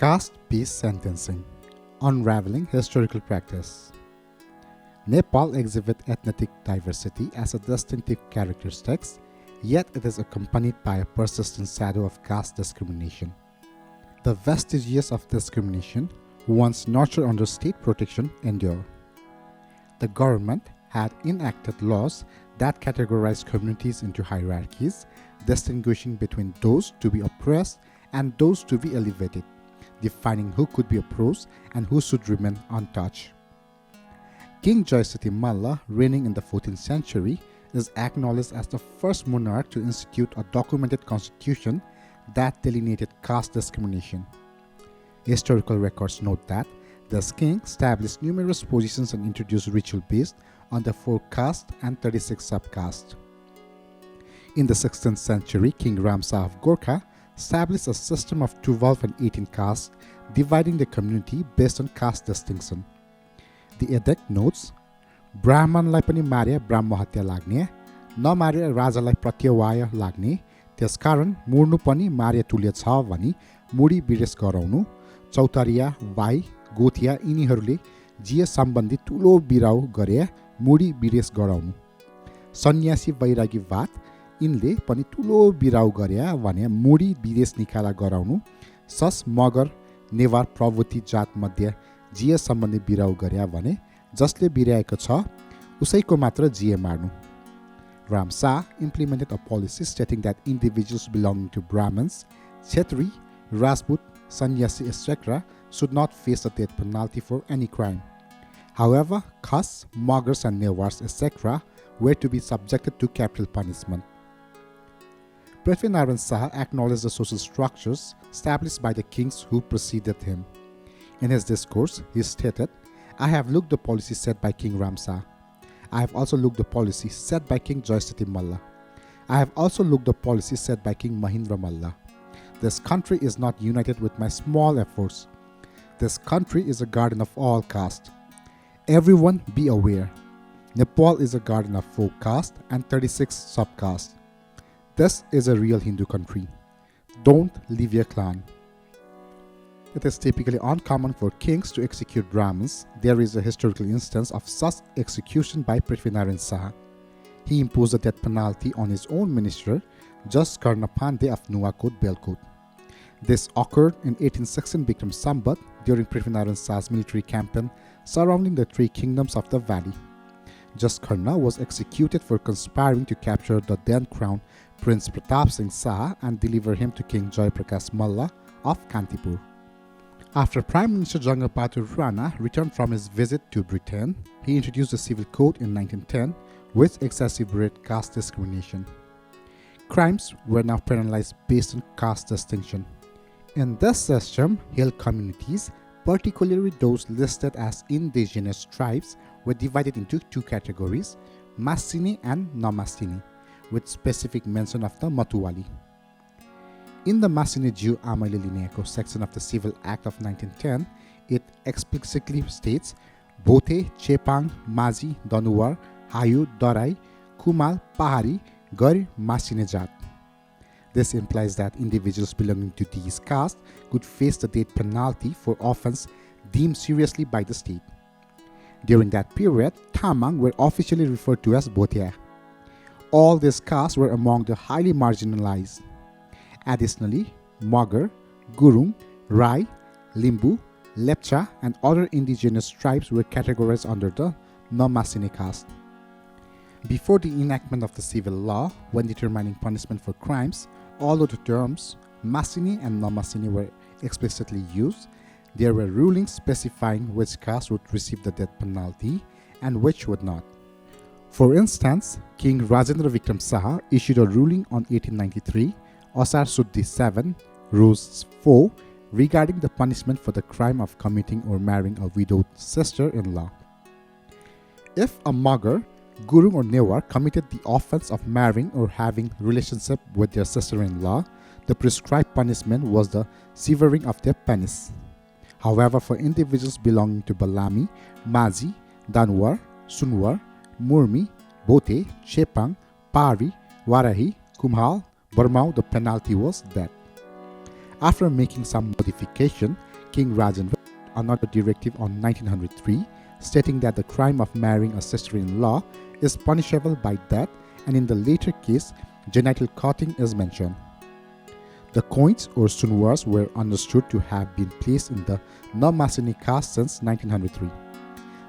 Caste-based sentencing, unraveling historical practice. Nepal exhibits ethnic diversity as a distinctive characteristic, yet it is accompanied by a persistent shadow of caste discrimination. The vestiges of discrimination, once nurtured under state protection, endure. The government had enacted laws that categorized communities into hierarchies, distinguishing between those to be oppressed and those to be elevated, defining who could be oppressed and who should remain untouched. King Jaysati Malla, reigning in the 14th century, is acknowledged as the first monarch to institute a documented constitution that delineated caste discrimination. Historical records note that this king established numerous positions and introduced ritual based on the 4 castes and 36 subcastes. In the 16th century, King Ramsa of Gorkha established a system of 12 and 18 castes, dividing the community based on caste distinction. The edict notes, ब्राह्मणलाई पनि मारे ब्राह्म हत्या लाग्ने, नमारे राजालाई प्रत्यवाय लाग्ने, त्यसकारण मुर्नु पनि मारे तुल्य छ भनी मुडी विरेश गराउनु, चौतरिया, वाई, गोथिया यिनीहरूले जिए सम्बन्धी ठुलो बिराउ गरे मुडी विरेश गराउनु, सन्यासी वैरागीवाद यिनले पनि ठुलो बिराउ गरे भने मुडी विदेश निकाला गराउनु, सस मगर नेवार प्रवृत्ति जात मध्ये जिए सम्बन्धी बिराउ गरे भने जसले बिराएको छ उसैको मात्र जिए मार्नु. Ramsa implemented a policy stating that individuals belonging to Brahmins, Kshetri, Rajput, Sannyasi, etc. should not face the death penalty for any crime. However, Khas, Magars and Newars, etc. were to be subjected to capital punishment. Prithvinarayan Saha acknowledged the social structures established by the kings who preceded him. In his discourse, he stated, I have looked the policy set by King Ramsa. I have also looked the policy set by King Jaysati Malla. I have also looked the policy set by King Mahindra Malla. This country is not united with my small efforts. This country is a garden of all castes. Everyone be aware. Nepal is a garden of 4 castes and 36 subcastes. This is a real Hindu country. Don't leave your clan. It is typically uncommon for kings to execute Brahmins. There is a historical instance of such execution by Prithvinarayan Saha. He imposed the death penalty on his own minister, Jas Karnapande of Nuwakot, Belkot. This occurred in 1816 Bikram Sambat during Prithvinarayan Saha's military campaign surrounding the 3 kingdoms of the valley. Jas Karna was executed for conspiring to capture the then crown Prince Pratap Singh Saha and deliver him to King Jai Prakash Malla of Kantipur. After Prime Minister Janga Bahadur Rana returned from his visit to Britain, he introduced the Civil Code in 1910, which exacerbated caste discrimination. Crimes were now penalized based on caste distinction. In this system, hill communities, particularly those listed as indigenous tribes, were divided into 2 categories, Masini and Namasini, with specific mention of the Matuwali. In the Masini Jew Amaile Lineako section of the Civil Act of 1910, it explicitly states Bothe, Chepang, Mazi, Danuwar, Hayu, Darai, Kumal, Pahari, Gari, Masine Jat. This implies that individuals belonging to these castes could face the death penalty for offense deemed seriously by the state. During that period, Tamang were officially referred to as Botia. All these castes were among the highly marginalized. Additionally, Magar, Gurung, Rai, Limbu, Lepcha and other indigenous tribes were categorized under the Namasine caste. Before the enactment of the civil law, when determining punishment for crimes, although the terms Masini and Namasini were explicitly used, there were rulings specifying which caste would receive the death penalty and which would not. For instance, King Rajendra Vikram Saha issued a ruling on 1893, Asar Suddhi 7, Rules 4, regarding the punishment for the crime of committing or marrying a widowed sister-in-law. If a Magar, Gurung or Newar committed the offense of marrying or having relationship with their sister-in-law, the prescribed punishment was the severing of their penis. However, for individuals belonging to Balami, Mazi, Danwar, Sunwar, Murmi, Bote, Chepang, Pari, Warahi, Kumhal, Burmau, the penalty was death. After making some modification, King Rajendra another directive on 1903 stating that the crime of marrying a sister-in-law is punishable by death, and in the later case, genital cutting is mentioned. The coins or sunwars were understood to have been placed in the Namasini caste since 1903.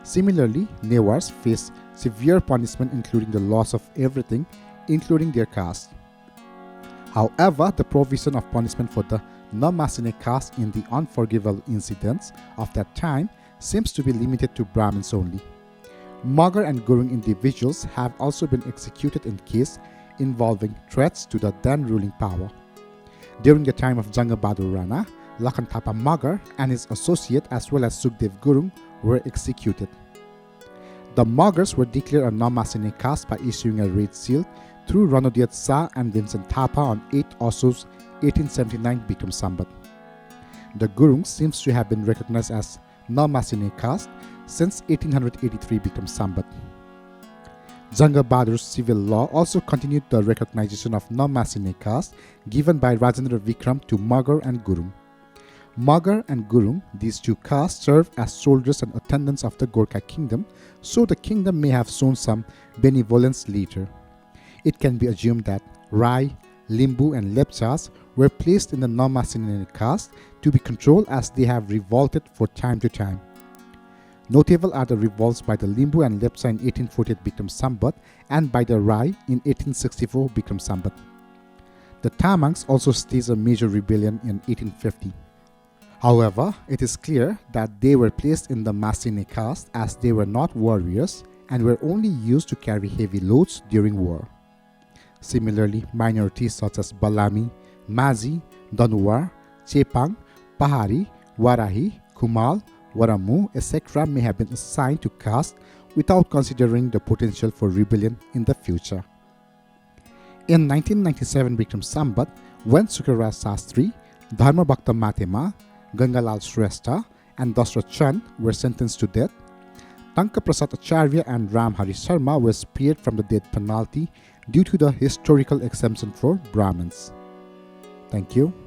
Similarly, Newars face severe punishment including the loss of everything, including their caste. However, the provision of punishment for the Namasini caste in the unforgivable incidents of that time seems to be limited to Brahmins only. Magar and Gurung individuals have also been executed in cases involving threats to the then ruling power. During the time of Janga Bahadur Rana, Lakhan Thapa Magar and his associate as well as Sukhdev Gurung were executed. The Magars were declared a Namasini caste by issuing a red seal through Ranodiyat Shah and Vincent Thapa on 8 Ausos 1879 Bikram Sambat. The Gurung seems to have been recognized as Namasini caste since 1883 Bikram Sambat. Janga Bahadur's civil law also continued the recognition of Namasini caste given by Rajendra Vikram to Magar and Gurung. Magar and Gurung, these two castes, served as soldiers and attendants of the Gorkha kingdom, so the kingdom may have shown some benevolence later. It can be assumed that Rai, Limbu and Lepchas were placed in the Namasini caste to be controlled as they have revolted for time to time. Notable are the revolts by the Limbu and Lepcha in 1848 Bikram Sambat and by the Rai in 1864 Bikram Sambat. The Tamangs also staged a major rebellion in 1850. However, it is clear that they were placed in the Masini caste as they were not warriors and were only used to carry heavy loads during war. Similarly, minorities such as Balami, Mazi, Danuwar, Chepang, Pahari, Warahi, Kumal, Waramu, etc. may have been assigned to caste without considering the potential for rebellion in the future. In 1997 Bikram Sambat, when Sukaraj Sastri, Dharma Bhakta Matema, Gangalal Shrestha and Dasrath Chand were sentenced to death, Tanka Prasad Acharya and Ram Hari Sharma were spared from the death penalty due to the historical exemption for Brahmins. Thank you.